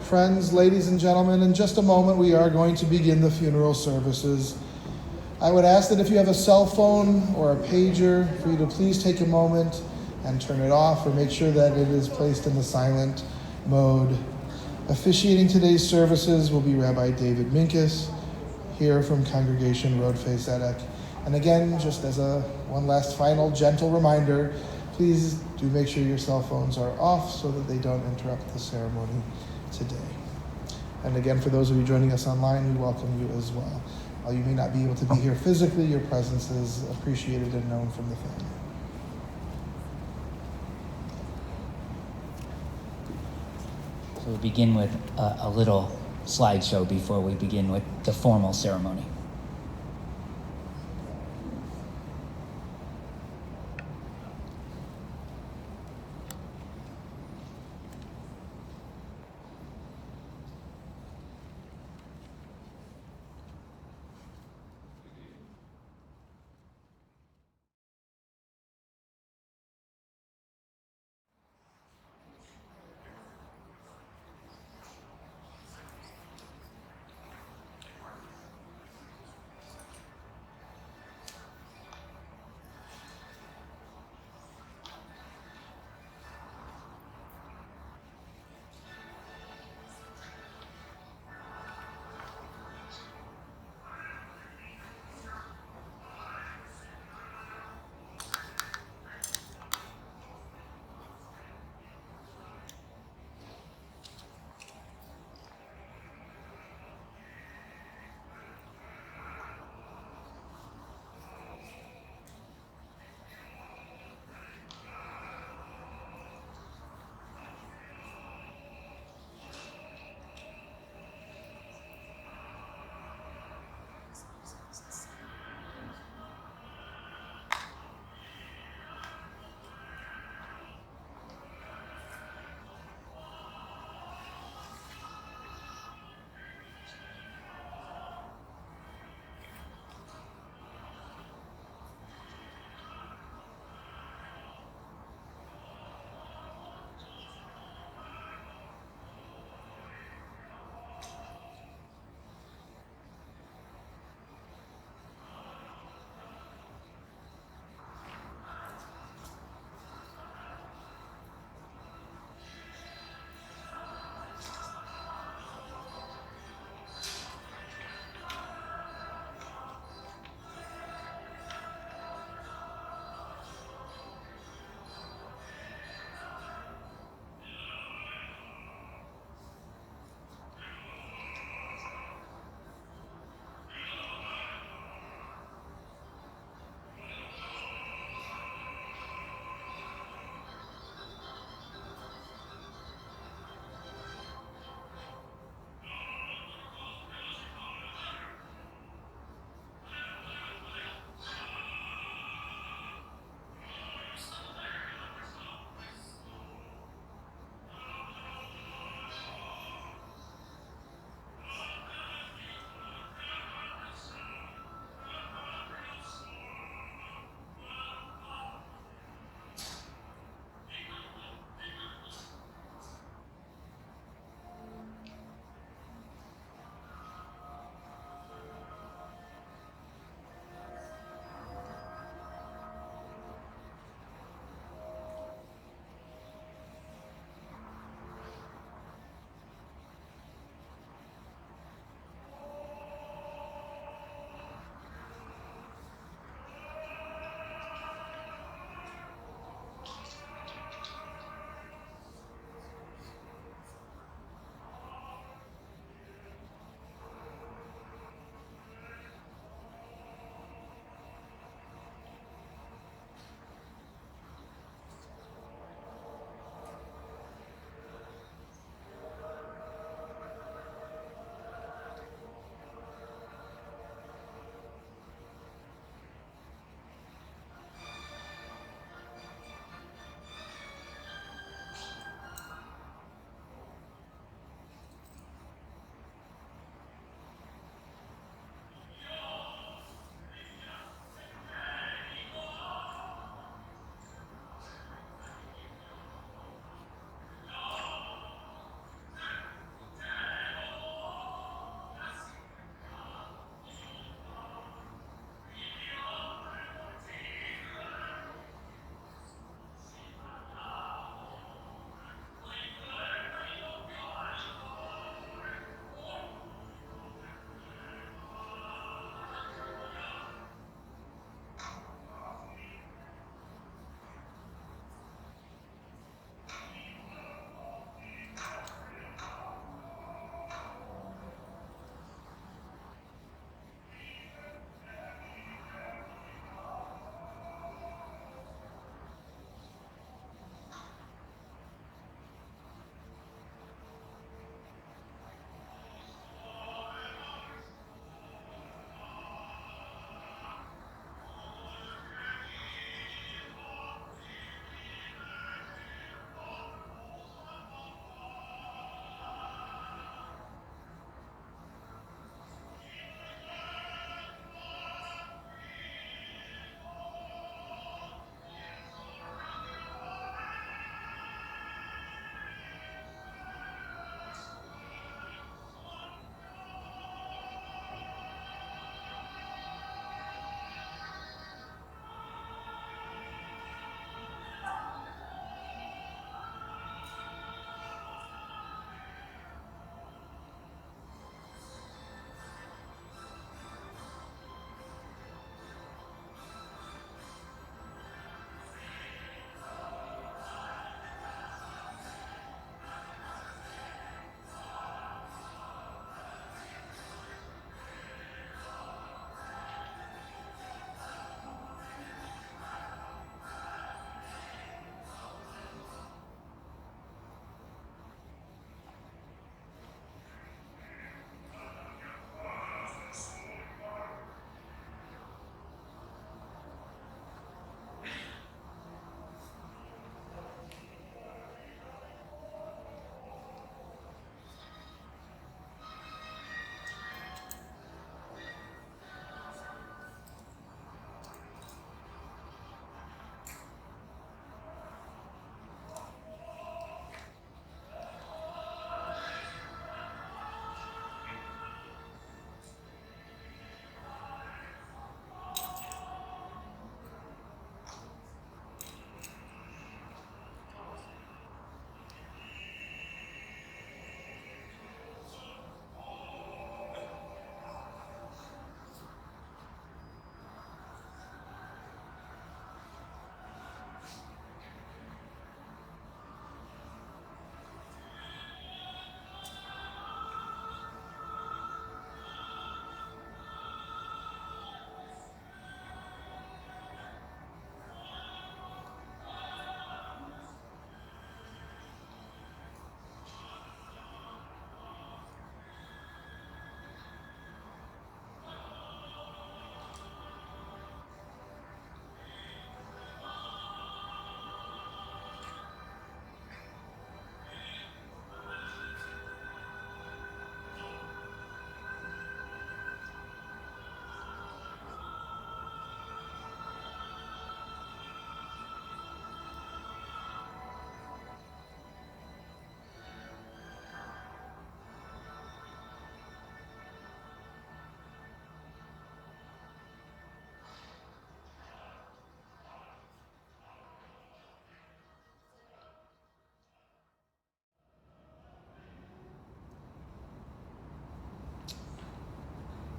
Friends, ladies and gentlemen, in just a moment we are going to begin the funeral services. I would ask that if you have a cell phone or a pager, for you to please take a moment and turn it off or make sure that it is placed in the silent mode. Officiating today's services will be Rabbi David Minkus, here from Congregation Rodfei Zedek. And again, just as one last final gentle reminder, please do make sure your cell phones are off so that they don't interrupt the ceremony today. And again, for those of you joining us online, we welcome you as well. While you may not be able to be here physically, your presence is appreciated and known from the family. So we'll begin with a little slideshow before we begin with the formal ceremony.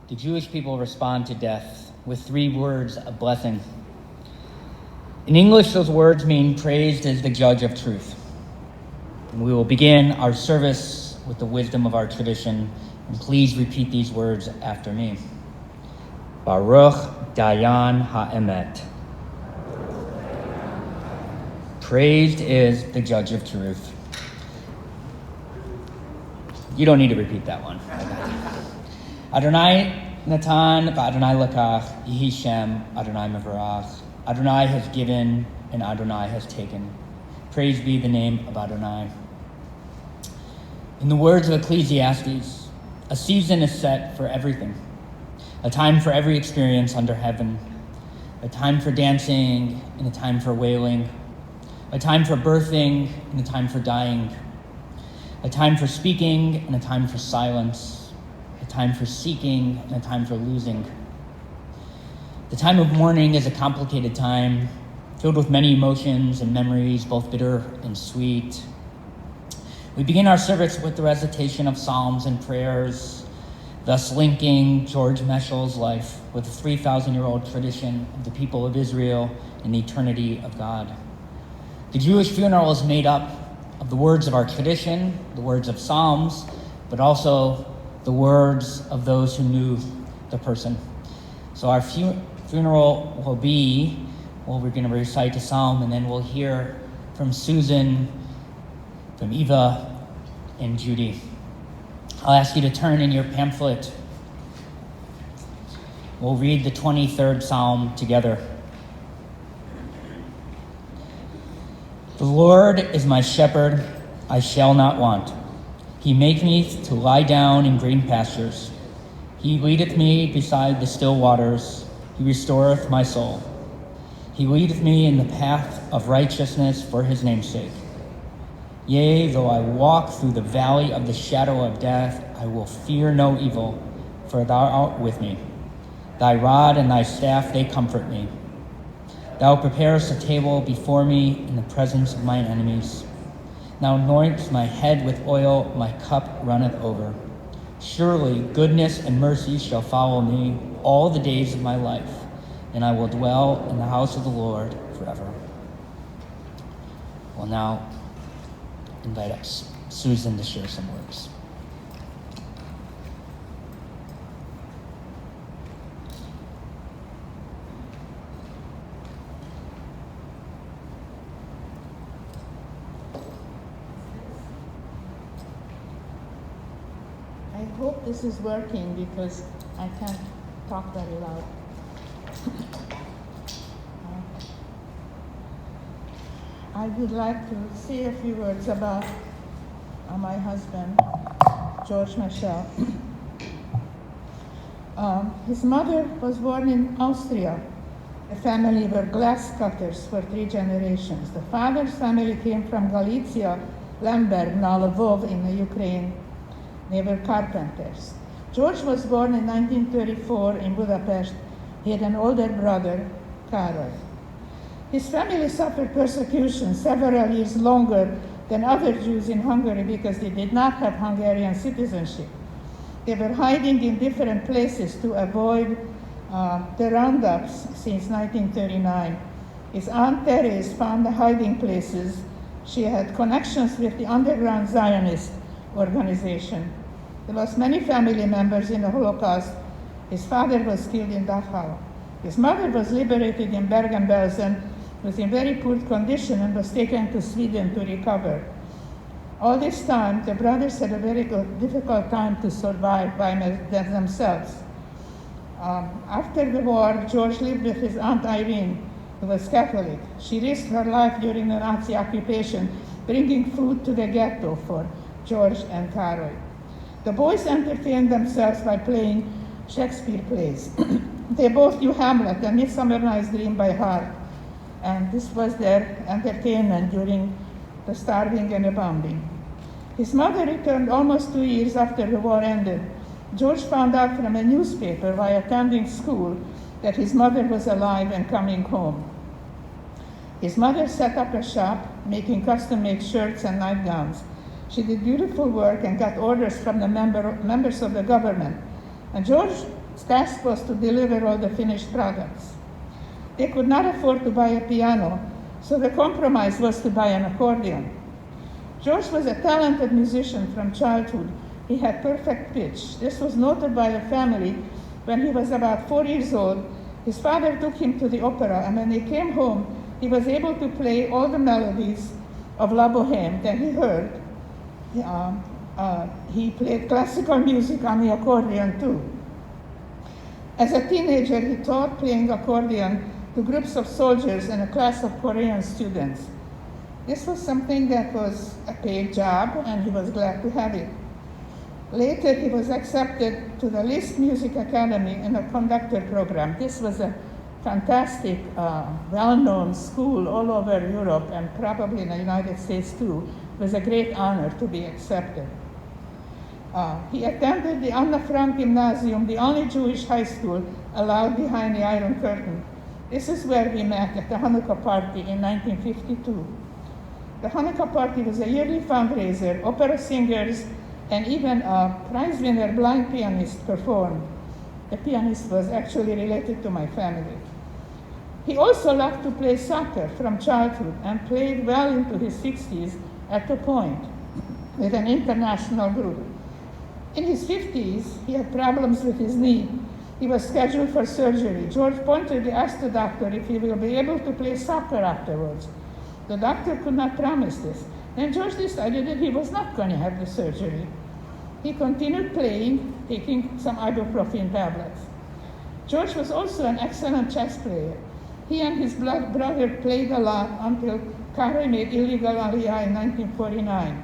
the Jewish people respond to death with 3 words of blessing. In English, those words mean praised is the judge of truth. And we will begin our service with the wisdom of our tradition. And please repeat these words after me. Baruch Dayan Ha'emet. Praised is the judge of truth. You don't need to repeat that one. Adonai Natan v'Adonai Lakach, Yehi Shem, Adonai Mevarach. Adonai has given and Adonai has taken. Praise be the name of Adonai. In the words of Ecclesiastes, a season is set for everything. A time for every experience under heaven. A time for dancing and a time for wailing. A time for birthing and a time for dying. A time for speaking and a time for silence. A time for seeking and a time for losing. The time of mourning is a complicated time, filled with many emotions and memories, both bitter and sweet. We begin our service with the recitation of psalms and prayers, thus linking George Meschel's life with the 3,000-year-old tradition of the people of Israel and the eternity of God. The Jewish funeral is made up of the words of our tradition, the words of psalms, but also the words of those who knew the person. So our funeral will be, well, we're going to recite a psalm, and then we'll hear from Susan, from Eva, and Judy. I'll ask you to turn in your pamphlet. We'll read the 23rd Psalm together. The Lord is my shepherd, I shall not want. He maketh me to lie down in green pastures. He leadeth me beside the still waters. He restoreth my soul. He leadeth me in the path of righteousness for his name's sake. Yea, though I walk through the valley of the shadow of death, I will fear no evil, for thou art with me. Thy rod and thy staff, they comfort me. Thou preparest a table before me in the presence of mine enemies. Thou anointest my head with oil, my cup runneth over. Surely goodness and mercy shall follow me all the days of my life, and I will dwell in the house of the Lord forever. We'll now invite up Susan to share some words. I hope this is working because I can't talk very loud. I would like to say a few words about my husband, George Meschel. His mother was born in Austria. The family were glass cutters for 3 generations. The father's family came from Galicia, Lemberg, now Lvov in the Ukraine. They were carpenters. George was born in 1934 in Budapest. He had an older brother, Károly. His family suffered persecution several years longer than other Jews in Hungary because they did not have Hungarian citizenship. They were hiding in different places to avoid the roundups since 1939. His Aunt Therese found the hiding places. She had connections with the underground Zionist organization. There was many family members in the Holocaust. His father was killed in Dachau. His mother was liberated in Bergen-Belsen, was in very poor condition and was taken to Sweden to recover. All this time, the brothers had a very difficult time to survive by themselves. After the war, George lived with his Aunt Irene, who was Catholic. She risked her life during the Nazi occupation, bringing food to the ghetto for George and Károly. The boys entertained themselves by playing Shakespeare plays. They both knew Hamlet and Midsummer Night's Dream by heart, and this was their entertainment during the starving and the bombing. His mother returned almost 2 years after the war ended. George found out from a newspaper while attending school that his mother was alive and coming home. His mother set up a shop making custom-made shirts and nightgowns. She did beautiful work and got orders from the members of the government. And George His task was to deliver all the finished products. They could not afford to buy a piano, so the compromise was to buy an accordion. George was a talented musician from childhood. He had perfect pitch. This was noted by the family. When he was about 4 years old, his father took him to the opera, and when he came home, he was able to play all the melodies of La Bohème that he heard. He played classical music on the accordion too. As a teenager, he taught playing accordion to groups of soldiers and a class of Korean students. This was something that was a paid job, and he was glad to have it. Later, he was accepted to the Liszt Music Academy in a conductor program. This was a fantastic, well-known school all over Europe and probably in the United States too. It was a great honor to be accepted. He attended the Anna Frank Gymnasium, the only Jewish high school allowed behind the Iron Curtain. This is where we met at the Hanukkah party in 1952. The Hanukkah party was a yearly fundraiser. Opera singers and even a prize winner blind pianist performed. The pianist was actually related to my family. He also loved to play soccer from childhood and played well into his 60s at the Point with an international group. In his 50s, he had problems with his knee. He was scheduled for surgery. George pointedly asked the doctor if he will be able to play soccer afterwards. The doctor could not promise this. Then George decided that he was not going to have the surgery. He continued playing, taking some ibuprofen tablets. George was also an excellent chess player. He and his brother played a lot until Kare made illegal Aliyah in 1949.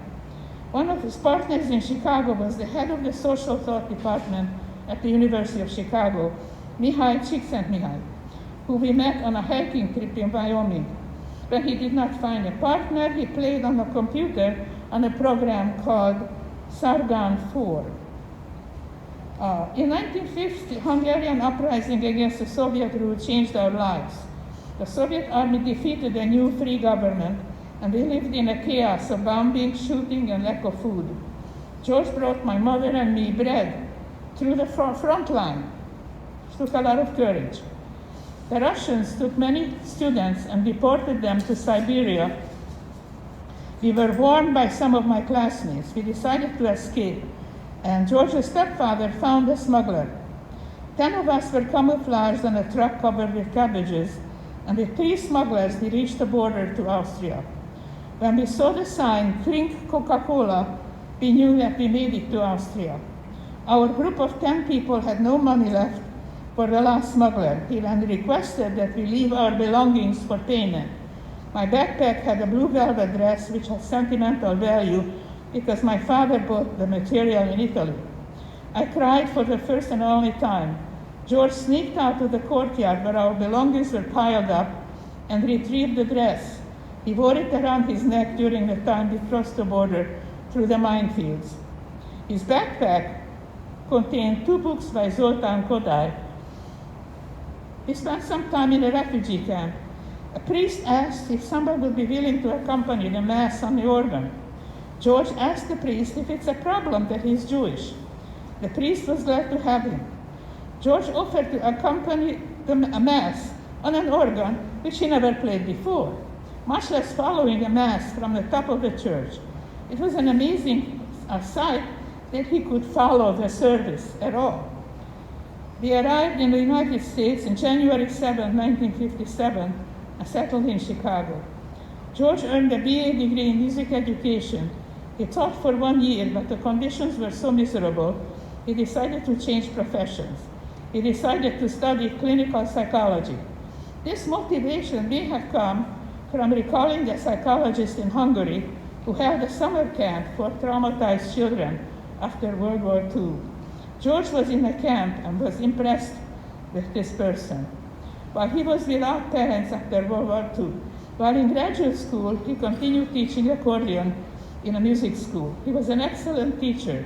One of his partners in Chicago was the head of the social thought department at the University of Chicago, Mihai Csikszentmihalyi, who we met on a hiking trip in Wyoming. When he did not find a partner, he played on a computer on a program called Sagan 4. In 1950, Hungarian uprising against the Soviet rule changed our lives. The Soviet army defeated a new free government, and we lived in a chaos of bombing, shooting, and lack of food. George brought my mother and me bread through the front line. It took a lot of courage. The Russians took many students and deported them to Siberia. We were warned by some of my classmates. We decided to escape, and George's stepfather found a smuggler. 10 of us were camouflaged on a truck covered with cabbages, and with 3 smugglers, we reached the border to Austria. When we saw the sign, "Drink Coca-Cola," we knew that we made it to Austria. Our group of 10 people had no money left for the last smuggler. He then requested that we leave our belongings for payment. My backpack had a blue velvet dress which had sentimental value because my father bought the material in Italy. I cried for the first and only time. George sneaked out to the courtyard where our belongings were piled up and retrieved the dress. He wore it around his neck during the time we crossed the border through the minefields. His backpack contained 2 books by Zoltán Kodály. We spent some time in a refugee camp. A priest asked if someone would be willing to accompany the Mass on the organ. George asked the priest if it's a problem that he's Jewish. The priest was glad to have him. George offered to accompany the Mass on an organ which he never played before, much less following a Mass from the top of the church. It was an amazing sight that he could follow the service at all. We arrived in the United States on January 7, 1957, and settled in Chicago. George earned a BA degree in music education. He taught for 1 year, but the conditions were so miserable, he decided to change professions. He decided to study clinical psychology. This motivation may have come from recalling a psychologist in Hungary who held a summer camp for traumatized children after World War II. George was in a camp and was impressed with this person. While he was without parents after World War II, while in graduate school, he continued teaching accordion in a music school. He was an excellent teacher.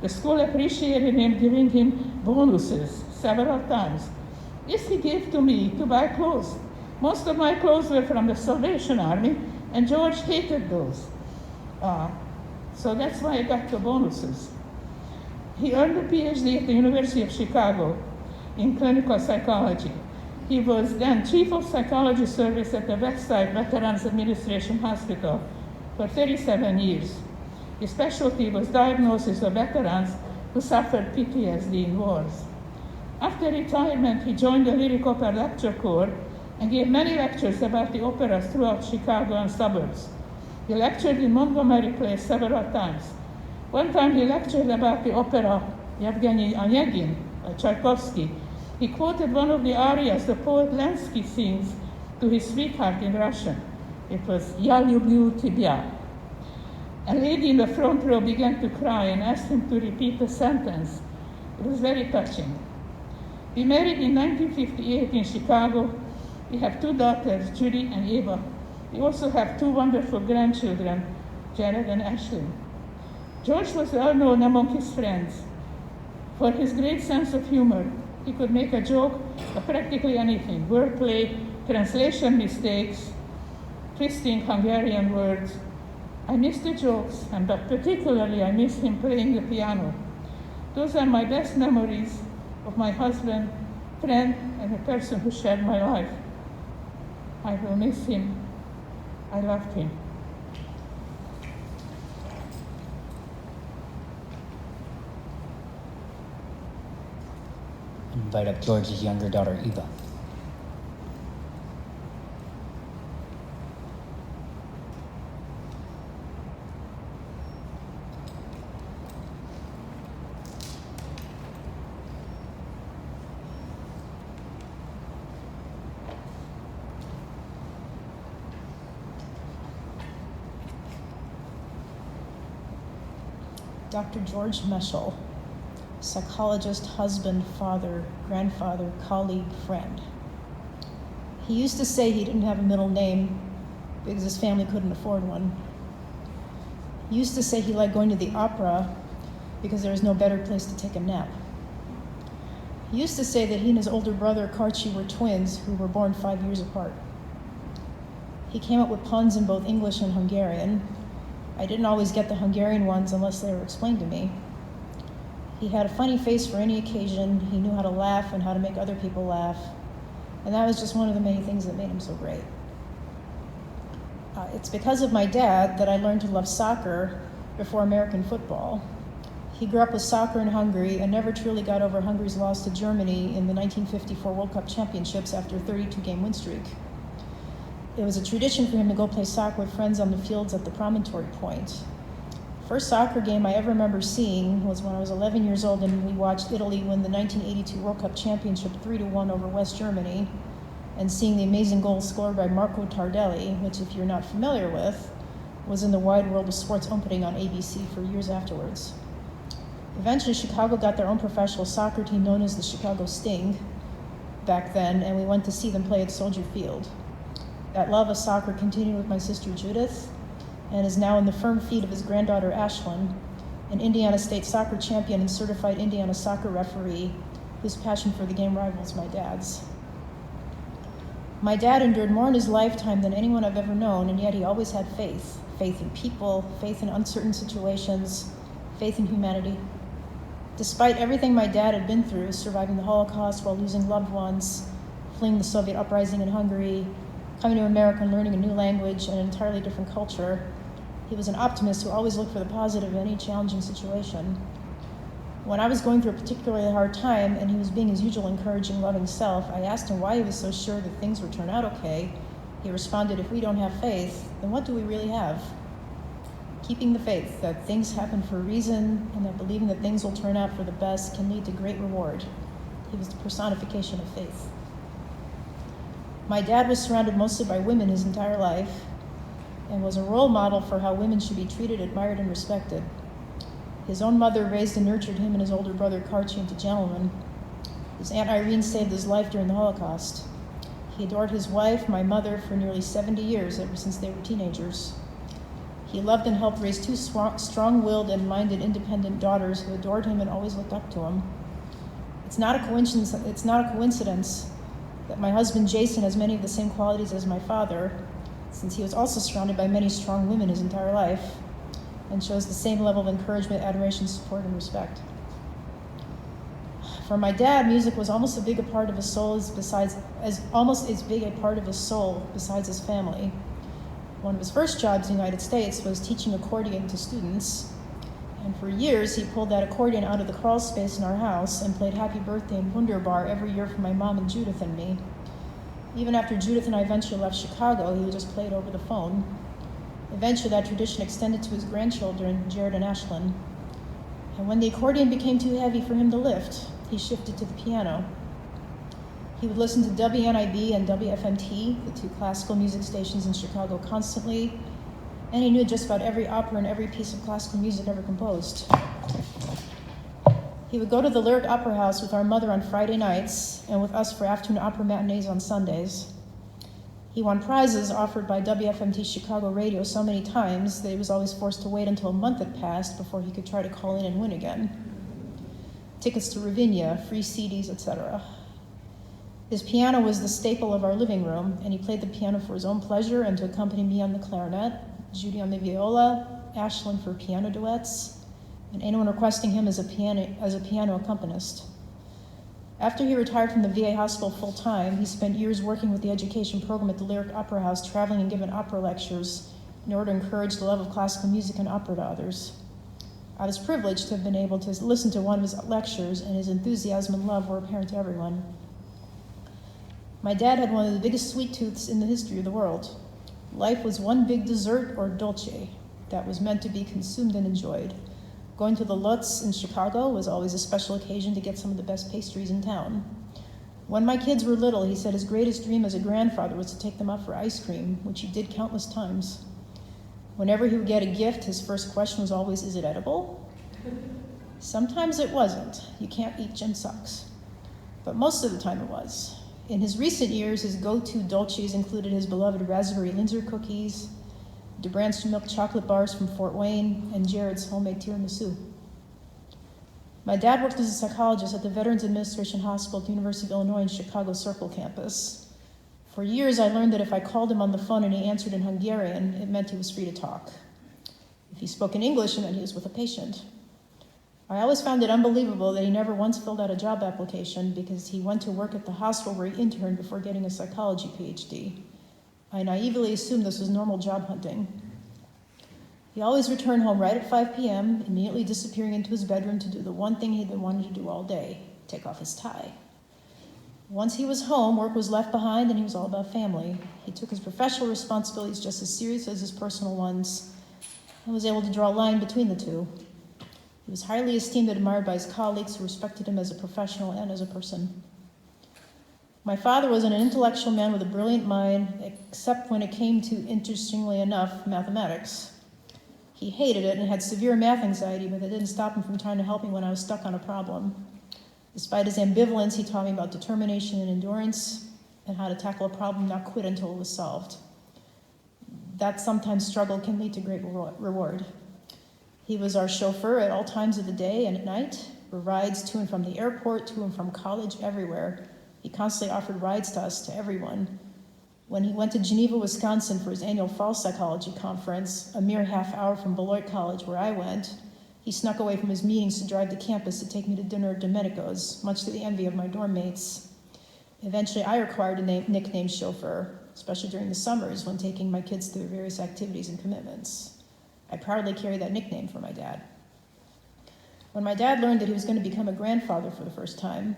The school appreciated him, giving him bonuses several times. This he gave to me to buy clothes. Most of my clothes were from the Salvation Army, and George hated those. So that's why I got the bonuses. He earned a PhD at the University of Chicago. in clinical psychology. He was then Chief of Psychology Service at the Westside Veterans Administration Hospital for 37 years. His specialty was diagnosis of veterans who suffered PTSD in wars. After retirement, he joined the Lyric Opera Lecture Corps and gave many lectures about the operas throughout Chicago and suburbs. He lectured in Montgomery Place several times. One time he lectured about the opera Yevgeny Onegin by Tchaikovsky. He quoted one of the arias the poet Lenski sings to his sweetheart in Russian. It was "Ya люблю тебя." A lady in the front row began to cry and asked him to repeat the sentence. It was very touching. We married in 1958 in Chicago. We have 2 daughters, Judith and Eva. We also have 2 wonderful grandchildren, Jared and Ashlyn. George was well known among his friends for his great sense of humor. He could make a joke of practically anything: wordplay, translation mistakes, twisting Hungarian words. I miss the jokes, but particularly I miss him playing the piano. Those are my best memories of my husband, friend, and a person who shared my life. I will miss him. I loved him. Invite up George's younger daughter, Eva. Dr. George Meschel, psychologist, husband, father, grandfather, colleague, friend. He used to say he didn't have a middle name because his family couldn't afford one. He used to say he liked going to the opera because there was no better place to take a nap. He used to say that he and his older brother, Karchi, were twins who were born 5 years apart. He came up with puns in both English and Hungarian. I didn't always get the Hungarian ones unless they were explained to me. He had a funny face for any occasion. He knew how to laugh and how to make other people laugh. And that was just one of the many things that made him so great. It's because of my dad that I learned to love soccer before American football. He grew up with soccer in Hungary and never truly got over Hungary's loss to Germany in the 1954 World Cup Championships after a 32-game win streak. It was a tradition for him to go play soccer with friends on the fields at the promontory point. First soccer game I ever remember seeing was when I was 11 years old and we watched Italy win the 1982 World Cup Championship 3-1 over West Germany, and seeing the amazing goal scored by Marco Tardelli, which, if you're not familiar with, was in the Wide World of Sports opening on ABC for years afterwards. Eventually, Chicago got their own professional soccer team known as the Chicago Sting back then, and we went to see them play at Soldier Field. That love of soccer continued with my sister Judith, and is now in the firm feet of his granddaughter Ashlyn, an Indiana State soccer champion and certified Indiana soccer referee whose passion for the game rivals my dad's. My dad endured more in his lifetime than anyone I've ever known, and yet he always had faith. Faith in people, faith in uncertain situations, faith in humanity. Despite everything my dad had been through, surviving the Holocaust while losing loved ones, fleeing the Soviet uprising in Hungary, coming to America and learning a new language and an entirely different culture, he was an optimist who always looked for the positive in any challenging situation. When I was going through a particularly hard time and he was being his usual encouraging, loving self, I asked him why he was so sure that things would turn out okay. He responded, if we don't have faith, then what do we really have? Keeping the faith that things happen for a reason and that believing that things will turn out for the best can lead to great reward. He was the personification of faith. My dad was surrounded mostly by women his entire life and was a role model for how women should be treated, admired, and respected. His own mother raised and nurtured him and his older brother Karchi into gentlemen. His Aunt Irene saved his life during the Holocaust. He adored his wife, my mother, for nearly 70 years, ever since they were teenagers. He loved and helped raise 2 strong-willed and minded, independent daughters who adored him and always looked up to him. It's not a coincidence that my husband Jason has many of the same qualities as my father, since he was also surrounded by many strong women his entire life, and shows the same level of encouragement, admiration, support, and respect. For my dad, music was almost as big a part of his soul almost as big a part of his soul besides his family. One of his first jobs in the United States was teaching accordion to students. And for years, he pulled that accordion out of the crawl space in our house and played Happy Birthday and Wunderbar every year for my mom and Judith and me. Even after Judith and I eventually left Chicago, he would just play it over the phone. Eventually, that tradition extended to his grandchildren, Jared and Ashlyn. And when the accordion became too heavy for him to lift, he shifted to the piano. He would listen to WNIB and WFMT, the two classical music stations in Chicago, constantly, and he knew just about every opera and every piece of classical music ever composed. He would go to the Lyric Opera House with our mother on Friday nights and with us for afternoon opera matinees on Sundays. He won prizes offered by WFMT Chicago Radio so many times that he was always forced to wait until a month had passed before he could try to call in and win again. Tickets to Ravinia, free CDs, etc. His piano was the staple of our living room, and he played the piano for his own pleasure and to accompany me on the clarinet, Judy on the viola, Ashlyn for piano duets, and anyone requesting him as a piano accompanist. After he retired from the VA hospital full-time, he spent years working with the education program at the Lyric Opera House, traveling and giving opera lectures in order to encourage the love of classical music and opera to others. I was privileged to have been able to listen to one of his lectures, and his enthusiasm and love were apparent to everyone. My dad had one of the biggest sweet tooths in the history of the world. Life was one big dessert or dolce that was meant to be consumed and enjoyed. Going to the Lutz in Chicago was always a special occasion to get some of the best pastries in town. When my kids were little, he said his greatest dream as a grandfather was to take them out for ice cream, which he did countless times. Whenever he would get a gift, his first question was always, "Is it edible?" Sometimes it wasn't. You can't eat gin socks. But most of the time it was. In his recent years, his go-to dolces included his beloved raspberry Linzer cookies, DeBrandt's milk chocolate bars from Fort Wayne, and Jared's homemade tiramisu. My dad worked as a psychologist at the Veterans Administration Hospital at the University of Illinois in Chicago Circle campus. For years, I learned that if I called him on the phone and he answered in Hungarian, it meant he was free to talk. If he spoke in English, it meant he was with a patient. I always found it unbelievable that he never once filled out a job application because he went to work at the hospital where he interned before getting a psychology PhD. I naively assumed this was normal job hunting. He always returned home right at 5 p.m., immediately disappearing into his bedroom to do the one thing he'd been wanting to do all day, take off his tie. Once he was home, work was left behind and he was all about family. He took his professional responsibilities just as serious as his personal ones and was able to draw a line between the two. He was highly esteemed and admired by his colleagues who respected him as a professional and as a person. My father was an intellectual man with a brilliant mind, except when it came to, interestingly enough, mathematics. He hated it and had severe math anxiety, but that didn't stop him from trying to help me when I was stuck on a problem. Despite his ambivalence, he taught me about determination and endurance and how to tackle a problem, not quit until it was solved. That sometimes struggle can lead to great reward. He was our chauffeur at all times of the day and at night, for rides to and from the airport, to and from college, everywhere. He constantly offered rides to us, to everyone. When he went to Geneva, Wisconsin for his annual fall psychology conference, a mere half hour from Beloit College where I went, he snuck away from his meetings to drive to campus to take me to dinner at Domenico's, much to the envy of my dorm mates. Eventually, I acquired a nickname chauffeur, especially during the summers when taking my kids through various activities and commitments. I proudly carry that nickname for my dad. When my dad learned that he was going to become a grandfather for the first time,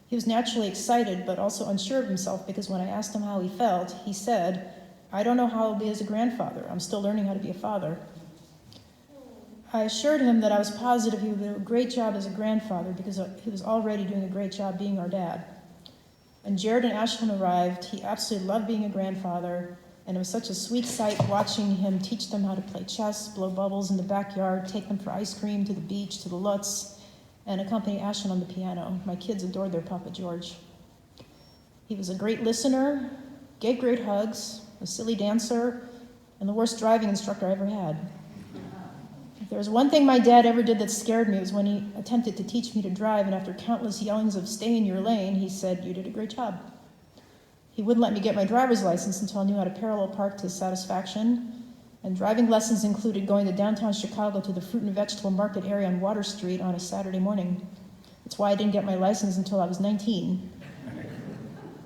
he was naturally excited, but also unsure of himself because when I asked him how he felt, he said, "I don't know how I'll be as a grandfather. I'm still learning how to be a father." I assured him that I was positive he would do a great job as a grandfather because he was already doing a great job being our dad. When Jared and Ashlyn arrived, he absolutely loved being a grandfather, and it was such a sweet sight watching him teach them how to play chess, blow bubbles in the backyard, take them for ice cream to the beach, to the Lutz, and accompany Ashlyn on the piano. My kids adored their Papa George. He was a great listener, gave great hugs, a silly dancer, and the worst driving instructor I ever had. If there was one thing my dad ever did that scared me, it was when he attempted to teach me to drive, and after countless yellings of "stay in your lane," he said, "You did a great job." He wouldn't let me get my driver's license until I knew how to parallel park to his satisfaction, and driving lessons included going to downtown Chicago to the fruit and vegetable market area on Water Street on a Saturday morning. It's why I didn't get my license until I was 19.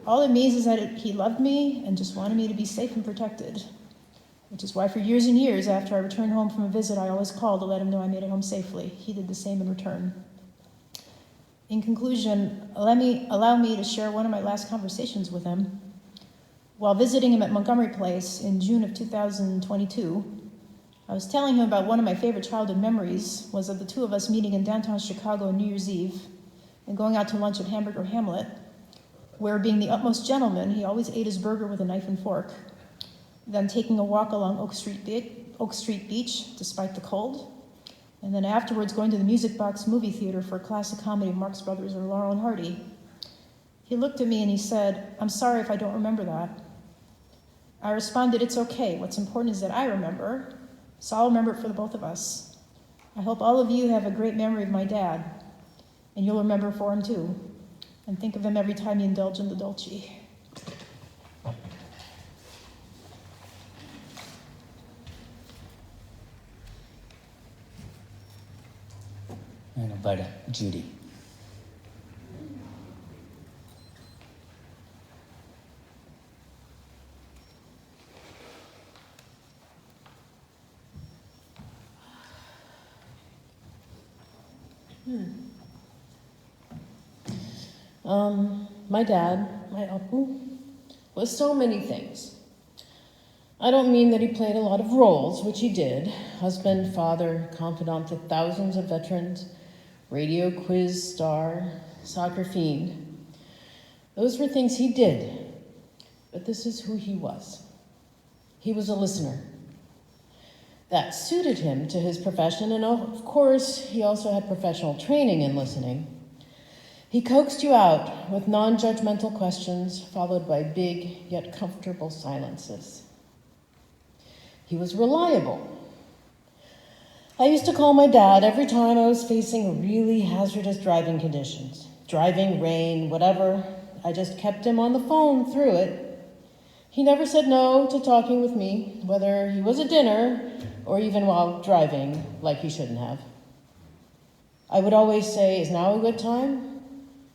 All it means is that he loved me and just wanted me to be safe and protected, which is why for years and years after I returned home from a visit, I always called to let him know I made it home safely. He did the same in return. In conclusion, allow me to share one of my last conversations with him. While visiting him at Montgomery Place in June of 2022, I was telling him about one of my favorite childhood memories was of the two of us meeting in downtown Chicago on New Year's Eve and going out to lunch at Hamburger Hamlet, where, being the utmost gentleman, he always ate his burger with a knife and fork, then taking a walk along Oak Street Beach, despite the cold, and then afterwards going to the Music Box movie theater for a classic comedy of Marx Brothers or Laurel and Hardy. He looked at me and he said, "I'm sorry if I don't remember that." I responded, "It's okay. What's important is that I remember, so I'll remember it for the both of us. I hope all of you have a great memory of my dad, and you'll remember for him too, and think of him every time you indulge in the dolce." And invite Judy. My dad, my uncle, was so many things. I don't mean that he played a lot of roles, which he did. Husband, father, confidant to thousands of veterans, radio quiz star, soccer fiend. Those were things he did, but this is who he was. He was a listener. That suited him to his profession, and of course, he also had professional training in listening. He coaxed you out with non-judgmental questions, followed by big yet comfortable silences. He was reliable. I used to call my dad every time I was facing really hazardous driving conditions. Driving, rain, whatever. I just kept him on the phone through it. He never said no to talking with me, whether he was at dinner or even while driving, like he shouldn't have. I would always say, "Is now a good time?"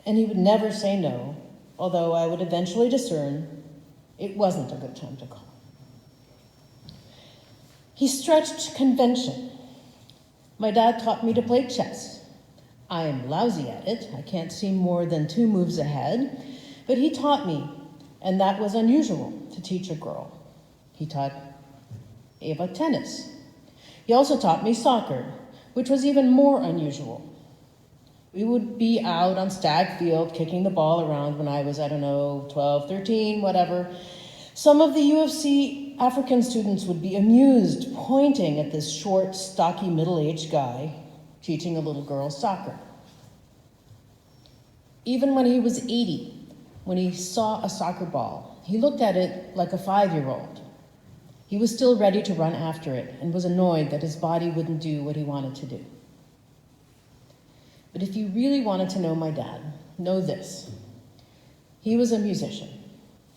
And he would never say no, although I would eventually discern it wasn't a good time to call. He stretched convention. My dad taught me to play chess. I am lousy at it. I can't see more than 2 moves ahead, but he taught me, and that was unusual to teach a girl. He taught Eva tennis. He also taught me soccer, which was even more unusual. We would be out on Stag Field kicking the ball around when I was, 12, 13, whatever. Some of the UFC African students would be amused, pointing at this short, stocky, middle-aged guy teaching a little girl soccer. Even when he was 80, when he saw a soccer ball, he looked at it like a 5-year-old. He was still ready to run after it and was annoyed that his body wouldn't do what he wanted to do. But if you really wanted to know my dad, know this. He was a musician,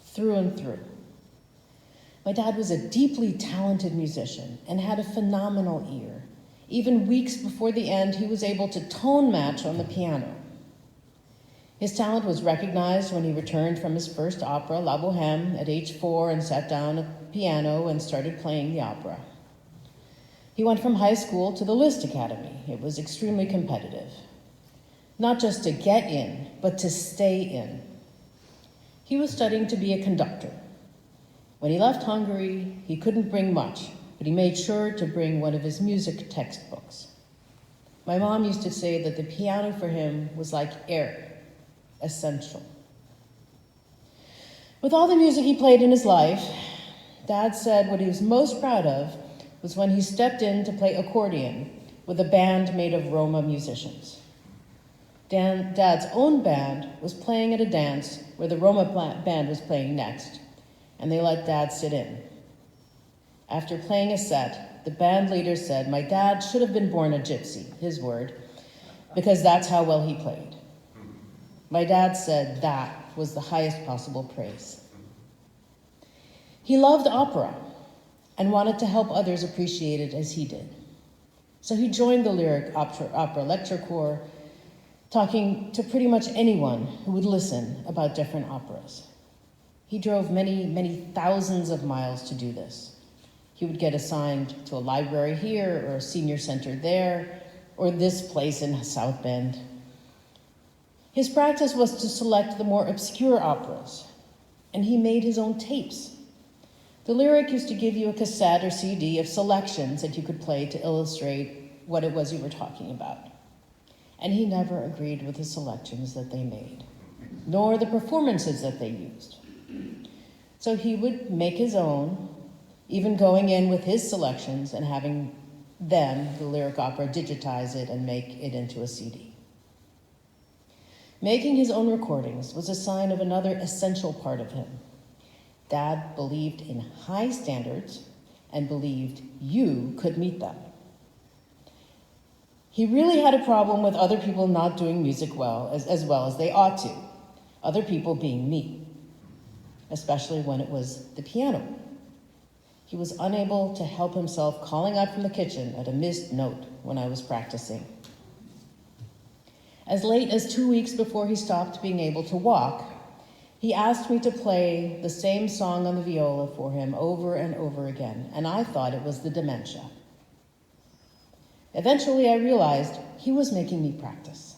through and through. My dad was a deeply talented musician and had a phenomenal ear. Even weeks before the end, he was able to tone match on the piano. His talent was recognized when he returned from his first opera, La Bohème, at age 4 and sat down at the piano and started playing the opera. He went from high school to the Liszt Academy. It was extremely competitive. Not just to get in, but to stay in. He was studying to be a conductor. When he left Hungary, he couldn't bring much, but he made sure to bring one of his music textbooks. My mom used to say that the piano for him was like air, essential. With all the music he played in his life, Dad said what he was most proud of was when he stepped in to play accordion with a band made of Roma musicians. Dad's own band was playing at a dance where the Roma band was playing next, and they let Dad sit in. After playing a set, the band leader said, "My dad should have been born a gypsy," his word, because that's how well he played. My dad said that was the highest possible praise. He loved opera and wanted to help others appreciate it as he did. So he joined the lyric opera lecture corps, talking to pretty much anyone who would listen about different operas. He drove many, many thousands of miles to do this. He would get assigned to a library here or a senior center there or this place in South Bend. His practice was to select the more obscure operas, and he made his own tapes. The Lyric used to give you a cassette or CD of selections that you could play to illustrate what it was you were talking about. And he never agreed with the selections that they made, nor the performances that they used. So he would make his own, even going in with his selections and having them, the lyric opera, digitize it and make it into a CD. Making his own recordings was a sign of another essential part of him. Dad believed in high standards and believed you could meet them. He really had a problem with other people not doing music as well as they ought to, other people being me, especially when it was the piano. He was unable to help himself calling out from the kitchen at a missed note when I was practicing. As late as 2 weeks before he stopped being able to walk, he asked me to play the same song on the viola for him over and over again, and I thought it was the dementia. Eventually, I realized he was making me practice.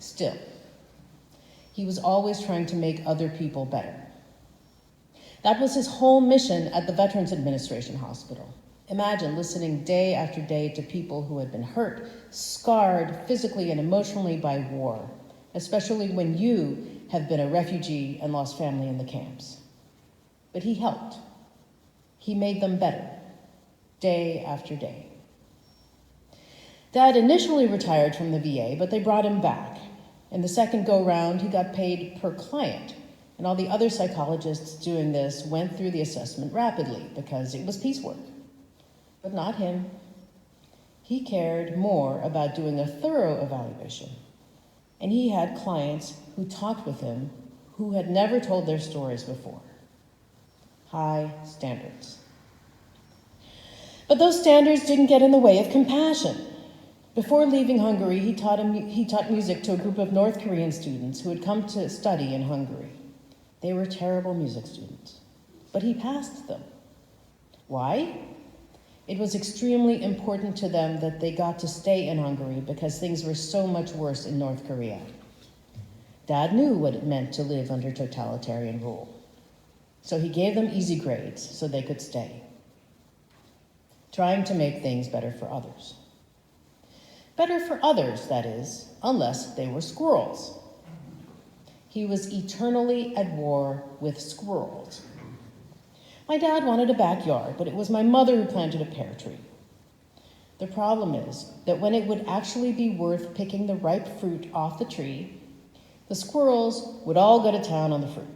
Still, he was always trying to make other people better. That was his whole mission at the Veterans Administration Hospital. Imagine listening day after day to people who had been hurt, scarred physically and emotionally by war, especially when you have been a refugee and lost family in the camps. But he helped. He made them better, day after day. Dad initially retired from the VA, but they brought him back. In the second go-round, he got paid per client, and all the other psychologists doing this went through the assessment rapidly because it was piecework. But not him. He cared more about doing a thorough evaluation, and he had clients who talked with him who had never told their stories before. High standards. But those standards didn't get in the way of compassion. Before leaving Hungary, he taught music to a group of North Korean students who had come to study in Hungary. They were terrible music students, but he passed them. Why? It was extremely important to them that they got to stay in Hungary because things were so much worse in North Korea. Dad knew what it meant to live under totalitarian rule. So he gave them easy grades so they could stay, trying to make things better for others. Better for others, that is, unless they were squirrels. He was eternally at war with squirrels. My dad wanted a backyard, but it was my mother who planted a pear tree. The problem is that when it would actually be worth picking the ripe fruit off the tree, the squirrels would all go to town on the fruit.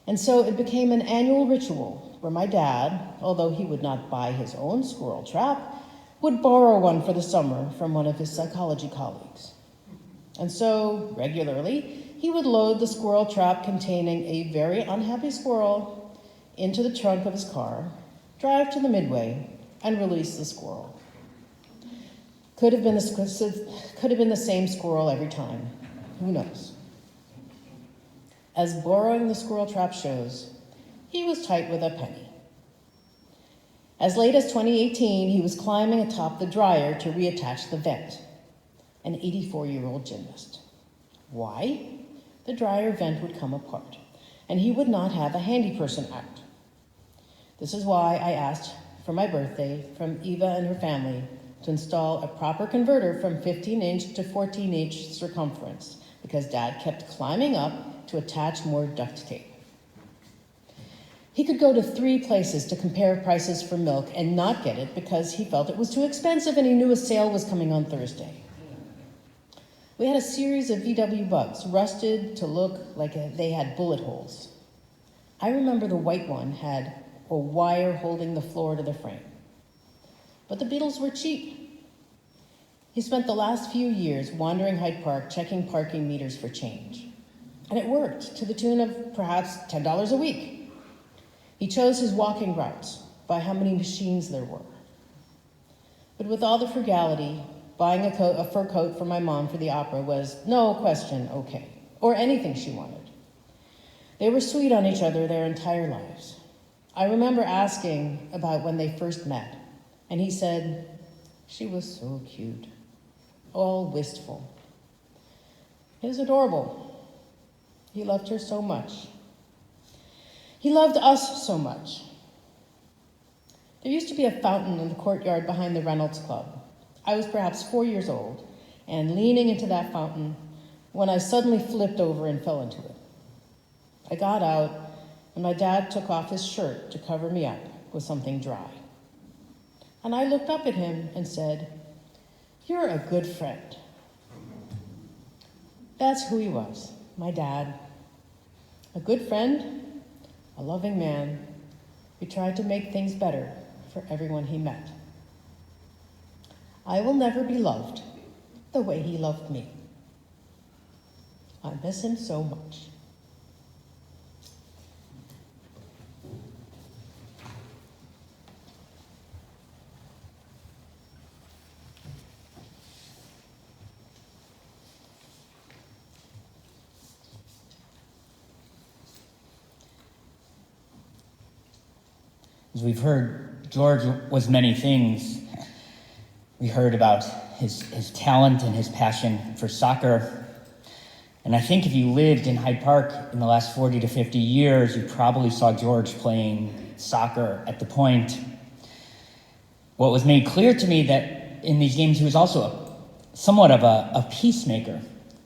And so it became an annual ritual where my dad, although he would not buy his own squirrel trap, would borrow one for the summer from one of his psychology colleagues. And so, regularly, he would load the squirrel trap containing a very unhappy squirrel into the trunk of his car, drive to the midway, and release the squirrel. Could have been the same squirrel every time. Who knows? As borrowing the squirrel trap shows, he was tight with a penny. As late as 2018, he was climbing atop the dryer to reattach the vent, an 84-year-old gymnast. Why? The dryer vent would come apart, and he would not have a handy person out. This is why I asked for my birthday from Eva and her family to install a proper converter from 15-inch to 14-inch circumference, because Dad kept climbing up to attach more duct tape. He could go to 3 places to compare prices for milk and not get it because he felt it was too expensive and he knew a sale was coming on Thursday. We had a series of VW Bugs, rusted to look like they had bullet holes. I remember the white one had a wire holding the floor to the frame. But the Beetles were cheap. He spent the last few years wandering Hyde Park, checking parking meters for change. And it worked, to the tune of perhaps $10 a week. He chose his walking routes by how many machines there were. But with all the frugality, buying a fur coat for my mom for the opera was no question okay, or anything she wanted. They were sweet on each other their entire lives. I remember asking about when they first met, and he said, she was so cute, all wistful. It was adorable. He loved her so much. He loved us so much. There used to be a fountain in the courtyard behind the Reynolds Club. I was perhaps 4 years old, and leaning into that fountain when I suddenly flipped over and fell into it. I got out, and my dad took off his shirt to cover me up with something dry. And I looked up at him and said, "You're a good friend." That's who he was, my dad. A good friend, a loving man who tried to make things better for everyone he met. I will never be loved the way he loved me. I miss him so much. As we've heard, George was many things. We heard about his talent and his passion for soccer. And I think if you lived in Hyde Park in the last 40 to 50 years, you probably saw George playing soccer at the point. What was made clear to me that in these games he was also somewhat of a peacemaker,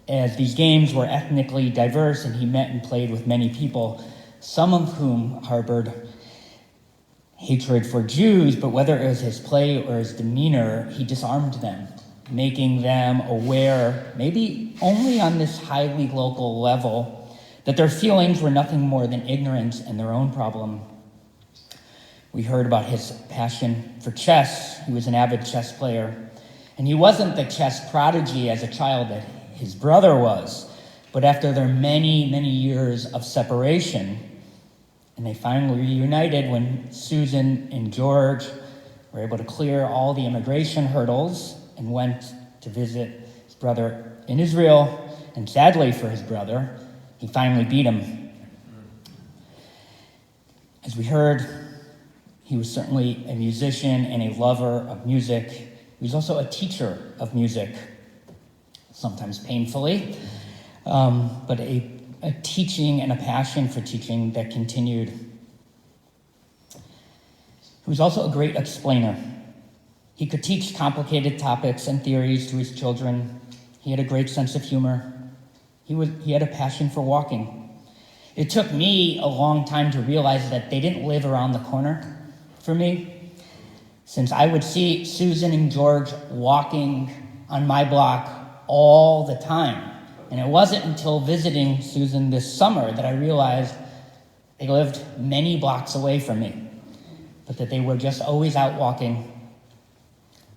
as these games were ethnically diverse and he met and played with many people, some of whom harbored hatred for Jews, but whether it was his play or his demeanor, he disarmed them, making them aware, maybe only on this highly local level, that their feelings were nothing more than ignorance and their own problem. We heard about his passion for chess. He was an avid chess player, and he wasn't the chess prodigy as a child that his brother was, but after their many, many years of separation, and they finally reunited when Susan and George were able to clear all the immigration hurdles and went to visit his brother in Israel. And sadly for his brother, he finally beat him. As we heard, he was certainly a musician and a lover of music. He was also a teacher of music, sometimes painfully, but a teaching and a passion for teaching that continued. He was also a great explainer. He could teach complicated topics and theories to his children. He had a great sense of humor. He had a passion for walking. It took me a long time to realize that they didn't live around the corner for me, since I would see Susan and George walking on my block all the time. And it wasn't until visiting Susan this summer that I realized they lived many blocks away from me, but that they were just always out walking.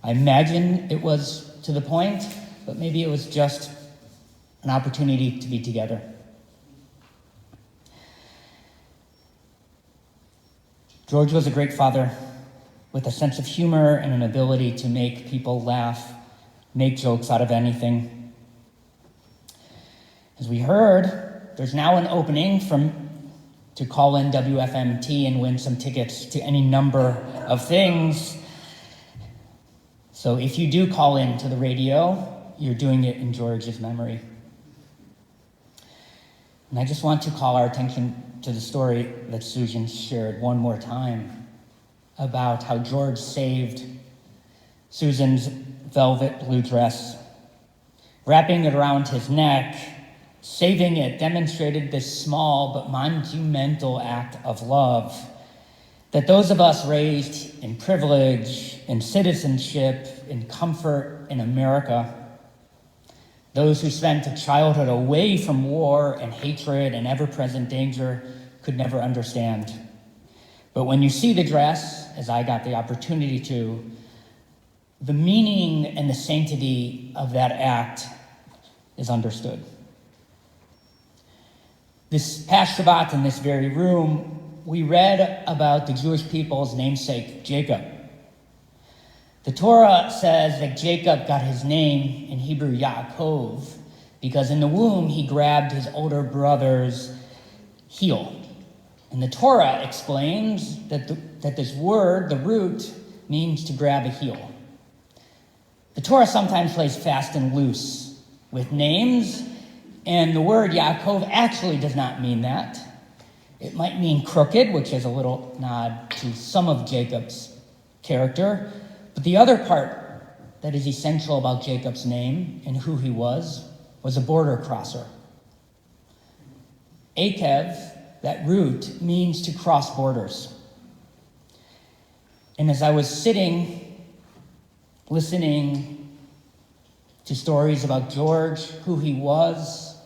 I imagine it was to the point, but maybe it was just an opportunity to be together. George was a great father with a sense of humor and an ability to make people laugh, make jokes out of anything. As we heard, there's now an opening to call in WFMT and win some tickets to any number of things. So if you do call in to the radio, you're doing it in George's memory. And I just want to call our attention to the story that Susan shared one more time about how George saved Susan's velvet blue dress, wrapping it around his neck. Saving it demonstrated this small but monumental act of love that those of us raised in privilege, in citizenship, in comfort in America, those who spent a childhood away from war and hatred and ever-present danger, could never understand. But when you see the dress, as I got the opportunity to, the meaning and the sanctity of that act is understood. This past Shabbat in this very room, we read about the Jewish people's namesake, Jacob. The Torah says that Jacob got his name in Hebrew Yaakov because in the womb he grabbed his older brother's heel. And the Torah explains that this word, the root, means to grab a heel. The Torah sometimes plays fast and loose with names, and the word Yaakov actually does not mean that. It might mean crooked, which is a little nod to some of Jacob's character. But the other part that is essential about Jacob's name and who he was a border crosser. Akev, that root, means to cross borders. And as I was sitting, listening to stories about George, who he was,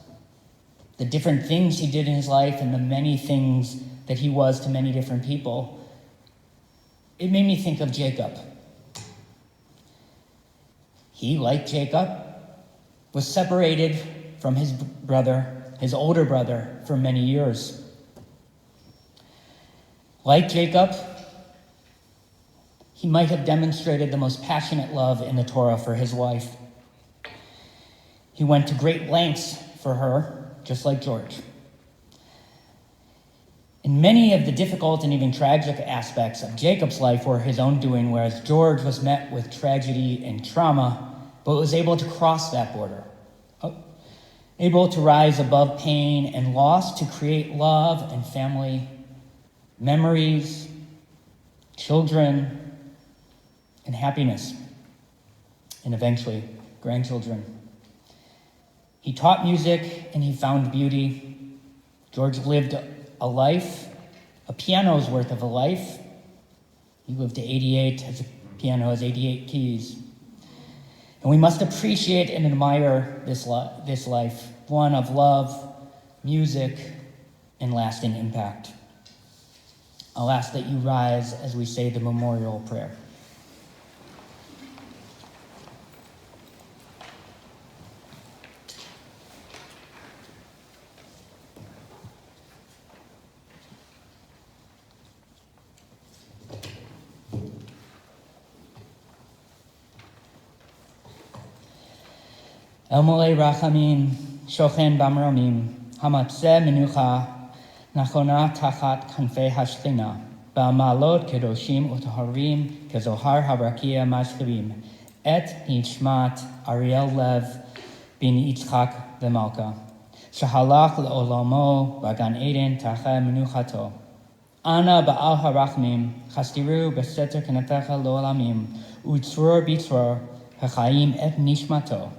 the different things he did in his life, and the many things that he was to many different people, it made me think of Jacob. He, like Jacob, was separated from his brother, his older brother, for many years. Like Jacob, he might have demonstrated the most passionate love in the Torah for his wife. He went to great lengths for her, just like George. And many of the difficult and even tragic aspects of Jacob's life were his own doing, whereas George was met with tragedy and trauma, but was able to cross that border, able to rise above pain and loss to create love and family, memories, children, and happiness, and eventually grandchildren. He taught music and he found beauty. George lived a life, a piano's worth of a life. He lived to 88, as a piano has 88 keys. And we must appreciate and admire this life, one of love, music, and lasting impact. I'll ask that you rise as we say the memorial prayer. El Molei Rachamim, Shochen Bamromim, Hamatzeh Menucha, Nachona Tachat Kanfei Hashchina, Ba'malot Kedoshim Utaharim, Kezohar Harakia Mashkevim, Et Nishmat Ariel Lev Bin Yitzchak V'Malka, Shahalach Le'olamo Bagan Eden Tacha Menuchato, Ana Ba'al Harachmim, Chastiru Beseter Kenetecha Lo'olamim, Utzror Bitzror, Hachaim Et Nishmato,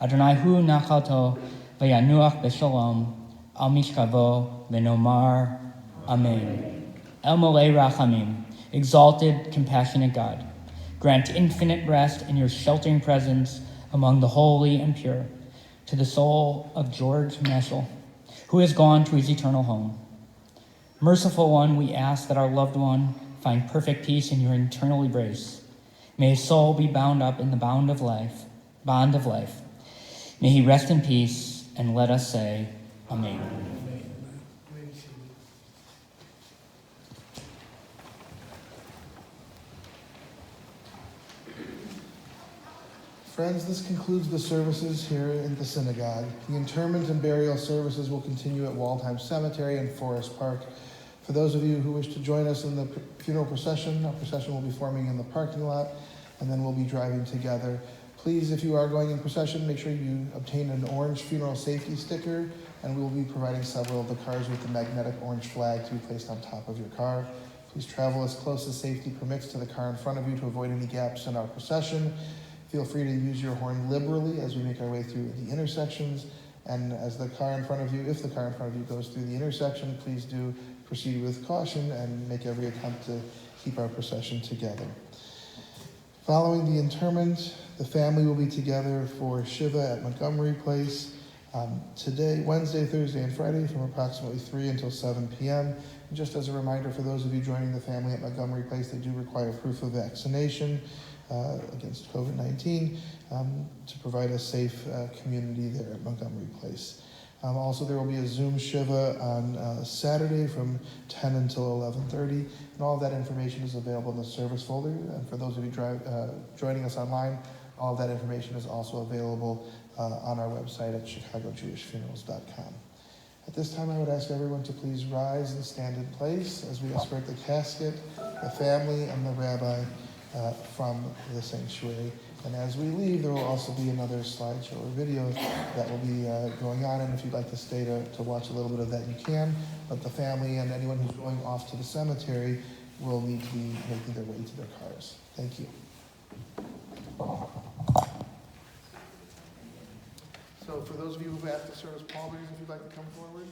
Adonai hu nachato v'yanuach b'shalom al mishkavo v'nomar amen. El Molei Rachamim, exalted, compassionate God, grant infinite rest in your sheltering presence among the holy and pure to the soul of George Meschel, who has gone to his eternal home. Merciful One, we ask that our loved one find perfect peace in your eternal embrace. May his soul be bound up in the bond of life. May he rest in peace, and let us say, Amen. Friends, this concludes the services here in the synagogue. The interment and burial services will continue at Waldheim Cemetery and Forest Park. For those of you who wish to join us in the funeral procession, our procession will be forming in the parking lot, and then we'll be driving together. Please, if you are going in procession, make sure you obtain an orange funeral safety sticker, and we will be providing several of the cars with the magnetic orange flag to be placed on top of your car. Please travel as close as safety permits to the car in front of you to avoid any gaps in our procession. Feel free to use your horn liberally as we make our way through the intersections, and as the car in front of you, if the car in front of you goes through the intersection, please do proceed with caution and make every attempt to keep our procession together. Following the interment, the family will be together for Shiva at Montgomery Place today, Wednesday, Thursday, and Friday from approximately 3 until 7 p.m. And just as a reminder for those of you joining the family at Montgomery Place, they do require proof of vaccination against COVID-19 to provide a safe community there at Montgomery Place. Also, there will be a Zoom Shiva on Saturday from 10 until 11:30, and all of that information is available in the service folder. And for those of you joining us online, all of that information is also available on our website at chicagojewishfunerals.com. At this time, I would ask everyone to please rise and stand in place as we escort the casket, the family, and the rabbi from the sanctuary. And as we leave, there will also be another slideshow or video that will be going on. And if you'd like to stay to watch a little bit of that, you can. But the family and anyone who's going off to the cemetery will need to be making their way to their cars. Thank you. So for those of you who have to service pallbearers, if you'd like to come forward.